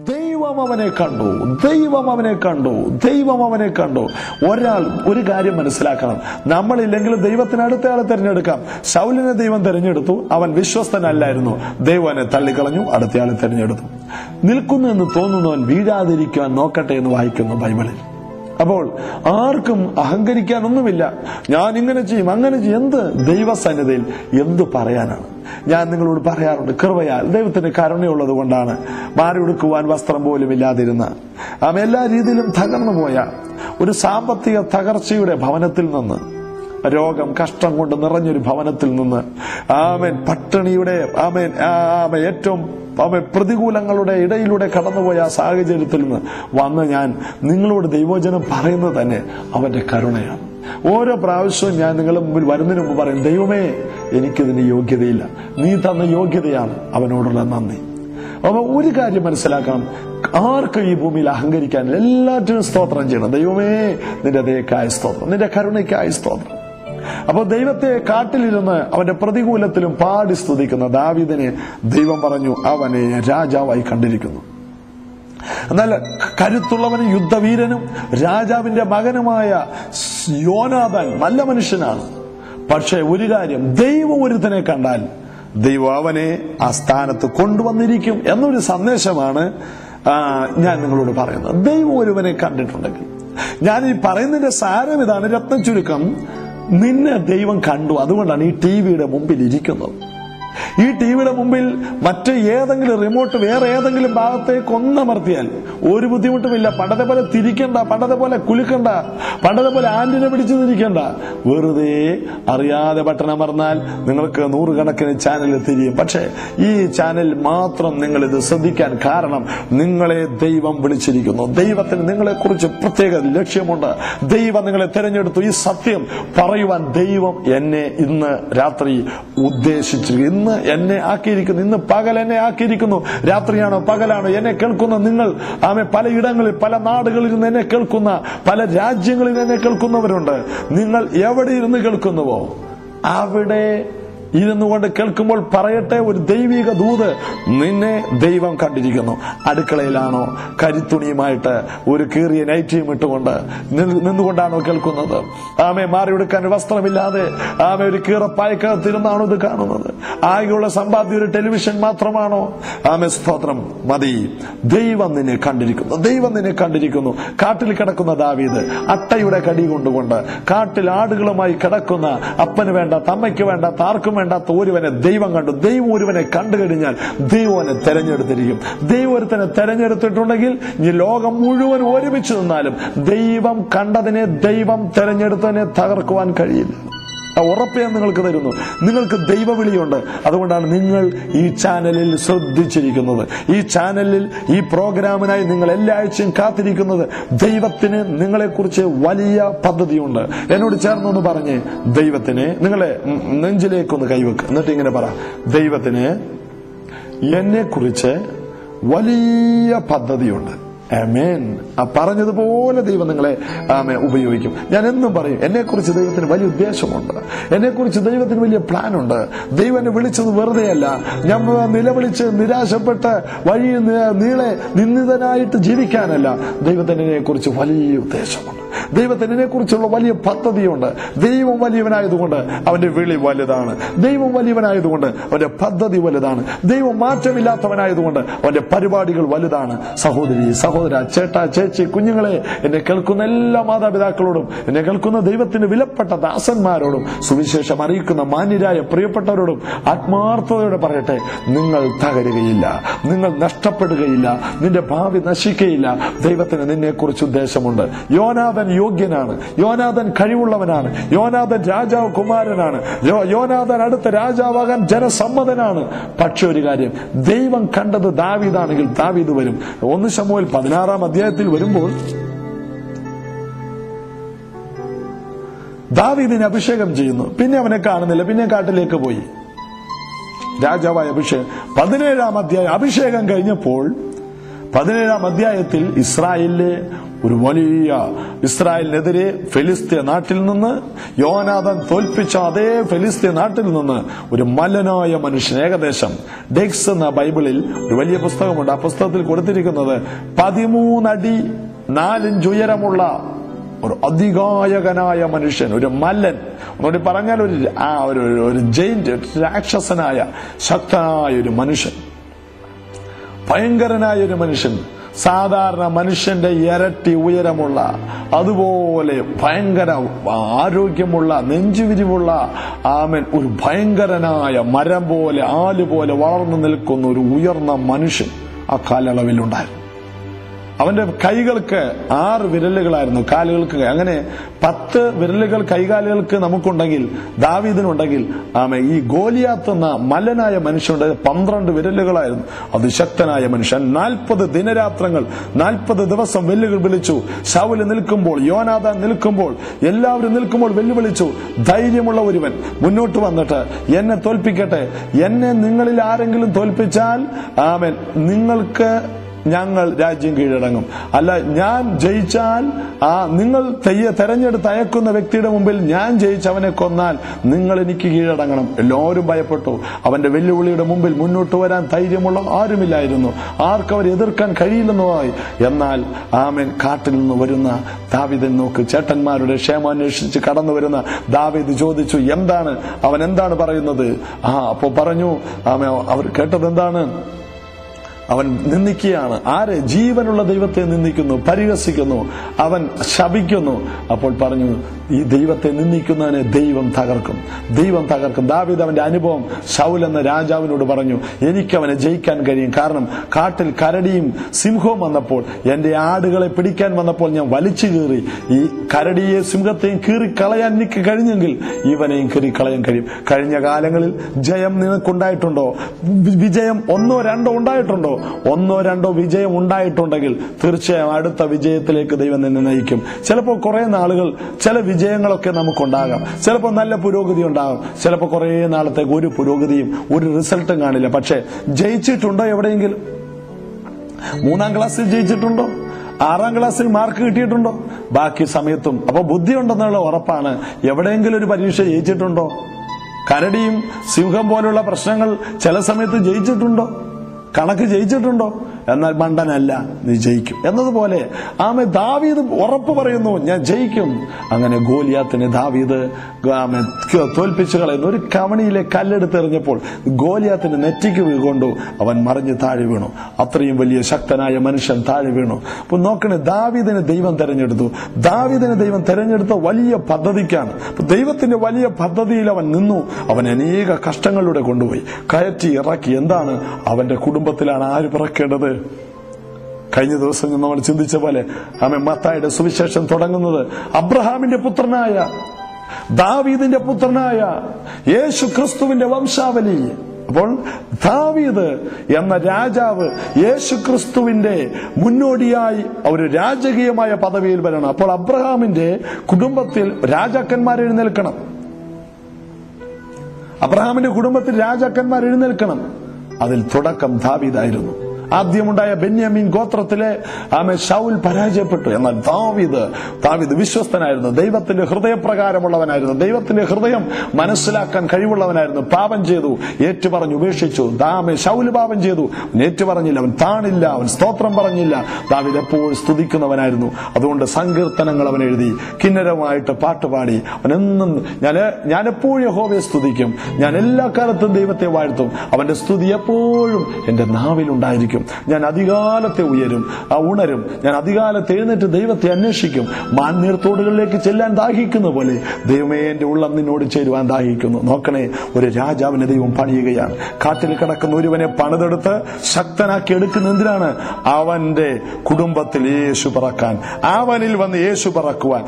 ദൈവം അവനെ കണ്ടു, ദൈവം അവനെ കണ്ടു, ദൈവം അവനെ കണ്ടു. ഒരാൾ ഒരു കാര്യം മനസ്സിലാക്കണം, നമ്മളില്ലെങ്കിൽ ദൈവത്തിന് അടുത്തയാളെ തിരഞ്ഞെടുക്കാം. ശൗലിനെ ദൈവം തിരഞ്ഞെടുത്തു, അവൻ വിശ്വസ്തനല്ലായിരുന്നു, ദൈവം അവനെ തള്ളിക്കളഞ്ഞു, അടുത്തയാളെ തിരഞ്ഞെടുത്തു. നിൽക്കുന്നു എന്ന് തോന്നുന്നവൻ വീഴാതിരിക്കുവാൻ നോക്കട്ടെ എന്ന് വായിക്കുന്നു ബൈബിളിൽ. അപ്പോൾ ആർക്കും അഹങ്കരിക്കാനൊന്നുമില്ല. ഞാൻ ഇങ്ങനെ ചെയ്യും, അങ്ങനെ ചെയ്യും. എന്ത് ദൈവസന്നിധിയിൽ എന്തു പറയാനാണ്? ഞാൻ നിങ്ങളോട് പറയാറുണ്ട്, കൃപയാൽ ദൈവത്തിന് കരുണയുള്ളത് കൊണ്ടാണ് മാറി ഉടുക്കുവാൻ വസ്ത്രം പോലും ഇല്ലാതിരുന്ന, എല്ലാ രീതിയിലും തകർന്നു പോയ ഒരു സാമ്പത്തിക തകർച്ചയുടെ ഭവനത്തിൽ നിന്ന്, രോഗം കഷ്ടം കൊണ്ട് നിറഞ്ഞൊരു ഭവനത്തിൽ നിന്ന്, പട്ടിണിയുടെ ഏറ്റവും പ്രതികൂലങ്ങളുടെ ഇടയിലൂടെ കടന്നുപോയ ആ സാഹചര്യത്തിൽ നിന്ന് വന്ന് ഞാൻ നിങ്ങളോട് ദൈവവചനം പറയുന്നത് തന്നെ അവന്റെ കരുണയാണ്. ഓരോ പ്രാവശ്യവും ഞാൻ നിങ്ങളുടെ മുമ്പിൽ വരുന്നതിന് മുമ്പ് പറയും, ദൈവമേ എനിക്കിതിന് യോഗ്യതയില്ല, നീ തന്ന യോഗ്യതയാണ് അവനോടുള്ള നന്ദി. അപ്പൊ ഒരു കാര്യം മനസ്സിലാക്കണം, ആർക്കും ഈ ഭൂമിയിൽ അഹങ്കരിക്കാനില്ല. എല്ലാറ്റിനും സ്തോത്രം ചെയ്യണം. ദൈവമേ നിന്റെ ദയക്കായ സ്തോത്രം, നിന്റെ കരുണയ്ക്കായ സ്തോത്രം. അപ്പോൾ ദൈവത്തെ കാട്ടിലിരുന്ന് അവന്റെ പ്രതികൂലത്തിലും പാടി സ്തുതിക്കുന്ന ദാവീദിനെ ദൈവം പറഞ്ഞു, അവനെ രാജാവായി കണ്ടിരിക്കുന്നു. എന്നാൽ കരുത്തുള്ളവനും യുദ്ധവീരനും രാജാവിന്റെ മകനുമായ യോനാഥാൻ നല്ല മനുഷ്യനാണ്. പക്ഷെ ഒരു കാര്യം, ദൈവം ഒരുത്തനെ കണ്ടാൽ ദൈവം അവനെ ആ സ്ഥാനത്ത് കൊണ്ടുവന്നിരിക്കും എന്നൊരു സന്ദേശമാണ് ഞാൻ നിങ്ങളോട് പറയുന്നത്. ദൈവം ഒരുവനെ കണ്ടിട്ടുണ്ടെങ്കിൽ, ഞാൻ ഈ പറയുന്നതിന്റെ സാരം ഇതാണ്, രത്ന ചുരുക്കം, നിന്നെ ദൈവം കണ്ടു. അതുകൊണ്ടാണ് ഈ ടിവിയുടെ മുമ്പിൽ ഇരിക്കുന്നത്. ഈ ടിവിയുടെ മുമ്പിൽ മറ്റ് ഏതെങ്കിലും റിമോട്ട് വേറെ ഏതെങ്കിലും ഭാഗത്തേക്ക് ഒന്നമർത്തിയാൽ ഒരു ബുദ്ധിമുട്ടുമില്ല. പണ്ടത്തെ പോലെ തിരിക്കണ്ട, പണ്ടത്തെ പോലെ കുലുക്കണ്ട, പണ്ടത്തെ പോലെ ആന്റിനെ പിടിച്ചു തിരിക്കണ്ട. വെറുതെ അറിയാതെ ബട്ടൺ അമർന്നാൽ നിങ്ങൾക്ക് നൂറുകണക്കിന് ചാനൽ തിരിയും. പക്ഷേ ഈ ചാനൽ മാത്രം നിങ്ങൾ ഇത് ശ്രദ്ധിക്കാൻ കാരണം, നിങ്ങളെ ദൈവം വിളിച്ചിരിക്കുന്നു. ദൈവത്തിന് നിങ്ങളെ കുറിച്ച് പ്രത്യേക ലക്ഷ്യമുണ്ട്. ദൈവം നിങ്ങളെ തിരഞ്ഞെടുത്തു. ഈ സത്യം പറയുവാൻ ദൈവം എന്നെ ഇന്ന് രാത്രി ഉദ്ദേശിച്ചിരിക്കുന്നു. ഇന്ന് എന്നെ ആക്കിയിരിക്കുന്നു, ഇന്ന് പകൽ എന്നെ ആക്കിയിരിക്കുന്നു. രാത്രിയാണോ പകലാണോ എന്നെ കേൾക്കുന്ന നിങ്ങൾ, പലയിടങ്ങളിൽ പല നാടുകളിൽ നിന്ന് എന്നെ കേൾക്കുന്ന, പല രാജ്യങ്ങളിൽ നിന്ന് എന്നെ കേൾക്കുന്നവരുണ്ട്. നിങ്ങൾ എവിടെ ഇരുന്ന് കേൾക്കുന്നുവോ അവിടെ ഇരുന്നു കൊണ്ട് കേൾക്കുമ്പോൾ പറയട്ടെ, ഒരു ദൈവിക ദൂത്, നിന്നെ ദൈവം കണ്ടിരിക്കുന്നു. അടുക്കളയിലാണോ കരിത്തുണിയുമായിട്ട് ഒരു കീറിയ നൈറ്റിയും ഇട്ടുകൊണ്ട് നിന്നുകൊണ്ടാണോ കേൾക്കുന്നത്? മാറി എടുക്കാൻ വസ്ത്രമില്ലാതെ ഒരു കീറപ്പായക്കകത്തിരുന്നാണോ ഇത് കാണുന്നത്? ആകെയുള്ള സമ്പാദ്യം ഒരു ടെലിവിഷൻ മാത്രമാണോ? സ്തോത്രം മതി. ദൈവം നിന്നെ കണ്ടിരിക്കുന്നു, ദൈവം നിന്നെ കണ്ടിരിക്കുന്നു. കാട്ടിൽ കിടക്കുന്ന ദാവീദ് അട്ടയുടെ കടി കൊണ്ടുകൊണ്ട് കാട്ടിൽ ആടുകളുമായി കിടക്കുന്ന, അപ്പന് വേണ്ട, തമ്മയ്ക്ക് വേണ്ട, താർക്കും വേണ്ടാത്ത ഒരുവനെ ദൈവം കണ്ടു. ദൈവം ഒരുവനെ കണ്ടു കഴിഞ്ഞാൽ ദൈവം അവനെ തെരഞ്ഞെടുത്തിരിക്കും. ദൈവം ഒരുത്തനെ തെരഞ്ഞെടുത്തിട്ടുണ്ടെങ്കിൽ ഈ ലോകം മുഴുവൻ ഒരുമിച്ച് നിന്നാലും ദൈവം കണ്ടതിനെ, ദൈവം തെരഞ്ഞെടുത്തതിനെ തകർക്കുവാൻ കഴിയില്ല. ഉറപ്പ് ഞാൻ നിങ്ങൾക്ക് തരുന്നു. നിങ്ങൾക്ക് ദൈവവിളിയുണ്ട്. അതുകൊണ്ടാണ് നിങ്ങൾ ഈ ചാനലിൽ ശ്രദ്ധിച്ചിരിക്കുന്നത്. ഈ ചാനലിൽ ഈ പ്രോഗ്രാമിനായി നിങ്ങൾ എല്ലാ ആഴ്ചയും കാത്തിരിക്കുന്നത്. ദൈവത്തിന് നിങ്ങളെക്കുറിച്ച് വലിയ പദ്ധതിയുണ്ട്. എന്നോട് ചേർന്നൊന്ന് പറഞ്ഞേ, ദൈവത്തിന്, നിങ്ങളെ നെഞ്ചിലേക്കൊന്ന് കൈവെക്ക്, എന്നിട്ട് ഇങ്ങനെ പറ, ദൈവത്തിന് എന്നെക്കുറിച്ച് വലിയ പദ്ധതിയുണ്ട്. ആമേൻ. പറഞ്ഞതുപോലെ ദൈവം നിങ്ങളെ ഉപയോഗിക്കും. ഞാൻ എന്നും പറയും, എന്നെക്കുറിച്ച് ദൈവത്തിന് വലിയ ഉദ്ദേശമുണ്ട്, എന്നെക്കുറിച്ച് ദൈവത്തിന് വലിയ പ്ലാനുണ്ട്. ദൈവം എന്നെ വിളിച്ചത് വെറുതെയല്ല. ഞാൻ നിലവിളിച്ച് നിരാശപ്പെട്ട് വഴി നീളെ നിന്ദിതനായിട്ട് ജീവിക്കാനല്ല. ദൈവത്തിന് എന്നെക്കുറിച്ച് വലിയ ഉദ്ദേശമുണ്ട്. ദൈവത്തിന് എന്നെക്കുറിച്ചുള്ള വലിയ പദ്ധതിയുണ്ട്. ദൈവം വലിയവനായതുകൊണ്ട് അവന്റെ വിളി വലുതാണ്. ദൈവം വലിയവനായതുകൊണ്ട് അവന്റെ പദ്ധതി വലുതാണ്. ദൈവം മാറ്റമില്ലാത്തവനായതുകൊണ്ട് അവന്റെ പരിപാടികൾ വലുതാണ്. സഹോദരി, സഹോദര, ചേട്ടാ, ചേച്ചി, കുഞ്ഞുങ്ങളെ, എന്നെ കേൾക്കുന്ന എല്ലാ മാതാപിതാക്കളോടും, എന്നെ കേൾക്കുന്ന ദൈവത്തിന് വിലപ്പെട്ട ദാസന്മാരോടും, സുവിശേഷം അറിയിക്കുന്ന മാന്യരായ പ്രിയപ്പെട്ടവരോടും ആത്മാർത്ഥതയോടെ പറയട്ടെ, നിങ്ങൾ തകരുകയില്ല, നിങ്ങൾ നഷ്ടപ്പെടുകയില്ല, നിന്റെ ഭാവി നശിക്കുകയില്ല. ദൈവത്തിന് നിന്നെക്കുറിച്ച് ഉദ്ദേശമുണ്ട്. യോനാഥാൻ യോഗ്യനാണ്, യോനാഥാൻ കഴിവുള്ളവനാണ്, യോനാഥാൻ രാജാവ് കുമാരനാണ്, യോനാഥാൻ അടുത്ത രാജാവാകാൻ ജനസമ്മതനാണ്. പക്ഷെ ഒരു കാര്യം, ദൈവം കണ്ടത് ദാവീദാണെങ്കിൽ ദാവീദ് വരും. 1 ശമൂവേൽ 16-ാം അധ്യായത്തിൽ വരുമ്പോൾ ദാവീദിനെ അഭിഷേകം ചെയ്യുന്നു. പിന്നെ അവനെ കാണുന്നില്ല, പിന്നെ കാട്ടിലേക്ക് പോയി. രാജാവായ അഭിഷേകം 17-ാം അധ്യായം അഭിഷേകം കഴിഞ്ഞപ്പോൾ 17-ാം അധ്യായത്തിൽ ഇസ്രായേലിലെ ഒരു വലിയ ഇസ്രായേലിനെതിരെ ഫെലിസ്ത്യ നാട്ടിൽ നിന്ന് യോനാഥാൻ തോൽപ്പിച്ച അതേ ഫെലിസ്ത്യ നാട്ടിൽ നിന്ന് ഒരു മല്ലനായ മനുഷ്യൻ, ഏകദേശം ഡെക്സ് എന്ന ബൈബിളിൽ ഒരു വലിയ പുസ്തകമുണ്ട്. ആ പുസ്തകത്തിൽ കൊടുത്തിരിക്കുന്നത് 13 അടി 4 ഇഞ്ച് ഉയരമുള്ള ഒരു അതികായകനായ മനുഷ്യൻ, ഒരു മല്ലൻ, ഒന്നുകൂടി പറഞ്ഞാൽ ഒരു ജയിന്റ്, രാക്ഷസനായ ശക്തനായ ഒരു മനുഷ്യൻ, ഭയങ്കരനായ ഒരു മനുഷ്യൻ, സാധാരണ മനുഷ്യന്റെ ഇരട്ടി ഉയരമുള്ള, അതുപോലെ ഭയങ്കര ആരോഗ്യമുള്ള, നെഞ്ചുവിരിവുള്ള ഒരു ഭയങ്കരനായ മരം പോലെ, ആല് പോലെ വളർന്നു നിൽക്കുന്ന ഒരു ഉയർന്ന മനുഷ്യൻ ആ കാലയളവിലുണ്ടായിരുന്നു. അവന്റെ കൈകൾക്ക് 6 വിരലുകളായിരുന്നു, കാലുകൾക്ക് അങ്ങനെ 10 വിരലുകൾ കൈകാലുകൾക്ക് നമുക്കുണ്ടെങ്കിൽ, ദാവീദിനുണ്ടെങ്കിൽ, ഈ ഗോലിയാത്ത് എന്ന മല്ലനായ മനുഷ്യനുണ്ട് 12 വിരലുകളായിരുന്നു. അതിശക്തനായ മനുഷ്യൻ 40 ദിനരാത്രങ്ങൾ 40 ദിവസം വെല്ലുകൾ വിളിച്ചു. ശൗല് നിൽക്കുമ്പോൾ, യോനാഥാൻ നിൽക്കുമ്പോൾ, എല്ലാവരും നിൽക്കുമ്പോൾ വെല്ലുവിളിച്ചു. ധൈര്യമുള്ള ഒരുവൻ മുന്നോട്ട് വന്നിട്ട് എന്നെ തോൽപ്പിക്കട്ടെ, എന്നെ നിങ്ങളിൽ ആരെങ്കിലും തോൽപ്പിച്ചാൽ നിങ്ങൾക്ക് ഞങ്ങൾ രാജ്യം കീഴടങ്ങും, അല്ല ഞാൻ ജയിച്ചാൽ നിങ്ങൾ തെരഞ്ഞെടുത്ത് അയക്കുന്ന വ്യക്തിയുടെ മുമ്പിൽ ഞാൻ ജയിച്ച് അവനെ കൊന്നാൽ നിങ്ങൾ എനിക്ക് കീഴടങ്ങണം. എല്ലാവരും ഭയപ്പെട്ടു. അവന്റെ വെല്ലുവിളിയുടെ മുമ്പിൽ മുന്നോട്ട് വരാൻ ധൈര്യമുള്ള ആരുമില്ലായിരുന്നു. ആർക്കവരെ എതിർക്കാൻ കഴിയില്ലെന്നതായി. എന്നാൽ കാട്ടിൽ നിന്ന് വരുന്ന ദാവീദിനെ നോക്ക്. ചേട്ടന്മാരുടെ ക്ഷേമം അന്വേഷിച്ച് കടന്നു വരുന്ന ദാവീദ് ചോദിച്ചു, അവൻ എന്താണ് പറയുന്നത്? അപ്പോ പറഞ്ഞു, അവർ കേട്ടത് എന്താണ്? അവൻ നിന്ദിക്കുകയാണ്. ആരെ? ജീവനുള്ള ദൈവത്തെ നിന്ദിക്കുന്നു, പരിഹസിക്കുന്നു, അവൻ ശപിക്കുന്നു. അപ്പോൾ പറഞ്ഞു, ഈ ദൈവത്തെ നിന്ദിക്കുന്നവനെ ദൈവം തകർക്കും, ദൈവം തകർക്കും. ദാവീദ് അവന്റെ അനുഭവം ശൗൽ എന്ന രാജാവിനോട് പറഞ്ഞു, എനിക്കവനെ ജയിക്കാൻ കഴിയും. കാരണം കാട്ടിൽ കരടിയും സിംഹവും വന്നപ്പോൾ, എന്റെ ആടുകളെ പിടിക്കാൻ വന്നപ്പോൾ ഞാൻ വലിച്ചു കീറി. ഈ കരടിയെ സിംഹത്തെയും കീറിക്കളയാൻ എനിക്ക് കഴിഞ്ഞെങ്കിൽ ഇവനെയും കീറിക്കളയാൻ കഴിയും. കഴിഞ്ഞ കാലങ്ങളിൽ ജയം നിനക്കുണ്ടായിട്ടുണ്ടോ? വിജയം 1 or 2 ഉണ്ടായിട്ടുണ്ടോ? 1 or 2 വിജയം ഉണ്ടായിട്ടുണ്ടെങ്കിൽ തീർച്ചയായും അടുത്ത വിജയത്തിലേക്ക് ദൈവം നിന്നെ നയിക്കും. ചിലപ്പോൾ കുറെ നാളുകൾ ചില വിജയങ്ങളൊക്കെ നമുക്കുണ്ടാകാം, ചിലപ്പോൾ നല്ല പുരോഗതി ഉണ്ടാകും, ചിലപ്പോൾ കുറെ നാളത്തേക്ക് ഒരു പുരോഗതിയും ഒരു റിസൾട്ടും കാണില്ല. പക്ഷെ ജയിച്ചിട്ടുണ്ടോ? എവിടെയെങ്കിലും 3ാം ക്ലാസ്സിൽ ജയിച്ചിട്ടുണ്ടോ? 6ാം ക്ലാസ്സിൽ മാർക്ക് കിട്ടിയിട്ടുണ്ടോ? ബാക്കി സമയത്തും അപ്പൊ ബുദ്ധിയുണ്ടെന്നുള്ള ഉറപ്പാണ്. എവിടെയെങ്കിലും ഒരു പരീക്ഷ ജയിച്ചിട്ടുണ്ടോ? കരടിയും സിംഹം പോലുള്ള പ്രശ്നങ്ങൾ ചില സമയത്ത് ജയിച്ചിട്ടുണ്ടോ? കണക്ക് ജയിച്ചിട്ടുണ്ടോ? എന്നാൽ മണ്ടനല്ല, നീ ജയിക്കും എന്നതുപോലെ ദാവീദ് ഉറപ്പ് പറയുന്നു, ഞാൻ ജയിക്കും. അങ്ങനെ ഗോലിയാത്തിനെ ദാവീദ് തോൽപ്പിച്ചു കളയുന്നു. ഒരു കവണിയിലെ കല്ലെടുത്തെറിഞ്ഞപ്പോൾ ഗോലിയാത്തിന് നെറ്റിക്ക് വീകൊണ്ടു, അവൻ മറിഞ്ഞ് താഴെ വീണു. അത്രയും വലിയ ശക്തനായ മനുഷ്യൻ താഴെ വീണു. അപ്പൊ നോക്കണേ, ദാവീദിനെ ദൈവം തെരഞ്ഞെടുത്തു. ദാവീദിനെ ദൈവം തെരഞ്ഞെടുത്ത വലിയ പദ്ധതിക്കാണ്. ദൈവത്തിന്റെ വലിയ പദ്ധതിയിൽ അവൻ നിന്നു. അവൻ അനേക കഷ്ടങ്ങളിലൂടെ കൊണ്ടുപോയി, കയറ്റി ഇറക്കി. എന്താണ്? അവന്റെ കുടുംബത്തിലാണ് ആര് പിറക്കേണ്ടത്? കഴിഞ്ഞ ദിവസം നമ്മൾ ചിന്തിച്ച പോലെ മത്തായിയുടെ സുവിശേഷം തുടങ്ങുന്നത് അബ്രഹാമിന്റെ പുത്രനായ, ദാവീദിന്റെ പുത്രനായ യേശു ക്രിസ്തുവിന്റെ വംശാവലി. അപ്പോൾ ദാവീദ് എന്ന രാജാവ് യേശു ക്രിസ്തുവിന്റെ മുന്നോടിയായി ഒരു രാജകീയമായ പദവിയിൽ വരണം. അപ്പോൾ അബ്രഹാമിന്റെ കുടുംബത്തിൽ രാജാക്കന്മാർ എഴുന്നേൽക്കണം. അബ്രഹാമിന്റെ കുടുംബത്തിൽ രാജാക്കന്മാർ എഴുന്നേൽക്കണം. അതിൽ തുടക്കം ദാവീദായിരുന്നു. ആദ്യമുണ്ടായ ബെന്യാമീൻ ഗോത്രത്തിലെ ശൗൽ പരാജയപ്പെട്ടു. എന്നാൽ ദാവീദ് വിശ്വസ്തനായിരുന്നു, ദൈവത്തിന്റെ ഹൃദയപ്രകാരമുള്ളവനായിരുന്നു, ദൈവത്തിന്റെ ഹൃദയം മനസ്സിലാക്കാൻ കഴിവുള്ളവനായിരുന്നു. പാപം ചെയ്തു, ഏറ്റുപറഞ്ഞു, ഉപേക്ഷിച്ചു. ശൗല് പാപം ചെയ്തു, ഏറ്റുപറഞ്ഞില്ല, അവൻ താണില്ല, അവൻ സ്തോത്രം പറഞ്ഞില്ല. ദാവീദ് എപ്പോഴും സ്തുതിക്കുന്നവനായിരുന്നു. അതുകൊണ്ട് സങ്കീർത്തനങ്ങൾ അവൻ എഴുതി, കിന്നരമായിട്ട് പാട്ടുപാടി. അവനെന്നും ഞാൻ എപ്പോഴും യഹോവയെ സ്തുതിക്കും, ഞാൻ എല്ലാ കാലത്തും ദൈവത്തെ വാഴ്ത്തും, അവന്റെ സ്തുതി എപ്പോഴും എന്റെ നാവിലുണ്ടായിരിക്കും. ഞാൻ അധികാലത്തെ ഉണരും, ഞാൻ അധികാലത്ത് എഴുന്നേറ്റ് ദൈവത്തെ അന്വേഷിക്കും. മാൻനീർത്തോടുകളിലേക്ക് ചെല്ലാൻ ദാഹിക്കുന്ന പോലെ ദൈവമേ, എന്റെ ഉള്ളം നിന്നോട് ചേരുവാൻ ദാഹിക്കുന്നു. നോക്കണേ, ഒരു രാജാവിനെ ദൈവം പണിയുകയാണ്. കാട്ടിൽ കിടക്കുന്ന ഒരുവനെ പണിതെടുത്ത് ശക്തനാക്കി എടുക്കുന്ന എന്തിനാണ്? അവന്റെ കുടുംബത്തിൽ യേശു പിറക്കാൻ, അവനിൽ വന്ന് യേശു പിറക്കുവാൻ.